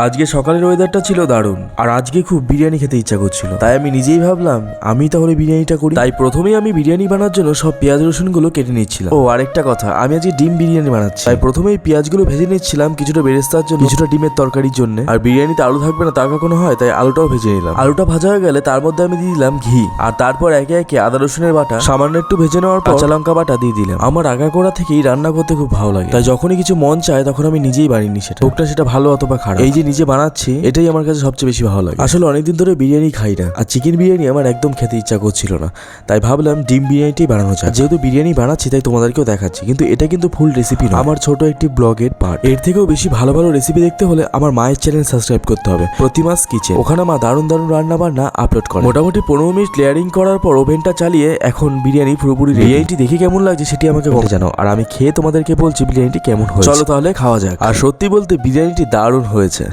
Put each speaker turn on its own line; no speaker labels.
আজকে সকালের ওয়েদারটা ছিল দারুণ, আর আজকে খুব বিরিয়ানি খেতে ইচ্ছা করছিল। তাই আমি নিজেই ভাবলাম আমি তাহলে বিরিয়ানিটা করি। তাই প্রথমেই আমি বিরিয়ানি বানানোর জন্য সব পেঁয়াজ রসুনগুলো কেটে নিচ্ছিলাম। ও আরেকটা কথা, আমি আজকে ডিম বিরিয়ানি বানাচ্ছি, তাই প্রথমেই পেঁয়াজগুলো ভেজে নিচ্ছিলাম, কিছুটা বেরেস্তার জন্য, কিছুটা ডিমের তরকারির জন্য। আর বিরিয়ানিতে আলু থাকবে না তা কখনো হয়, তাই আলুটাও ভেজে নিলাম। আলুটা ভাজা হয়ে গেলে তার মধ্যে আমি দিয়ে দিলাম ঘি, আর তারপর একে একে আদা রসুনের বাটা, সামান্য একটু ভেজে নেওয়ার পর কাঁচা লঙ্কা বাটা দিয়ে দিলাম। আমার আগাগোড়া থেকেই রান্না করতে খুব ভালো লাগে, তাই যখনই কিছু মন চায় তখন আমি নিজেই বানিয়ে নিই। সেটা ভালো অথবা খারাপ, এই যে নিজে বানাচ্ছি এটাই আমার কাছে সবচেয়ে বেশি ভালো লাগে। আসলে অনেকদিন ধরে বিরিয়ানি খাই না, আর চিকেন বিরিয়ানি আমার একদম খেতে ইচ্ছা করছিল না, তাই ভাবলাম ডিম বিরিয়ানিটাই বানানো যায়। যেহেতু বিরিয়ানি বানাচ্ছি তাই তোমাদেরকেও দেখাচ্ছি, কিন্তু এটা কিন্তু ফুল রেসিপি না, আমার ছোট একটি ব্লগের পার্ট। এর থেকেও বেশি ভালো ভালো রেসিপি দেখতে হলে আমার মায়ের চ্যানেল সাবস্ক্রাইব করতে হবে, প্রতিমাস কিচেন। ওখানে মা দারুণ দারুণ রান্না বান্না আপলোড করে। মোটামুটি 15 মিনিট লেয়ারিং করার পর ওভেনটা চালিয়ে এখন বিরিয়ানি পুরোপুরি রেডি। বিরিয়ানিটি দেখে কেমন লাগছে সেটি আমাকে বলতে জানাও, আর আমি খেয়ে তোমাদেরকে বলছি বিরিয়ানিটি কেমন হয়েছে। চলো তাহলে খাওয়া যাক। আর সত্যি বলতে বিরিয়ানিটি দারুণ হয়েছে।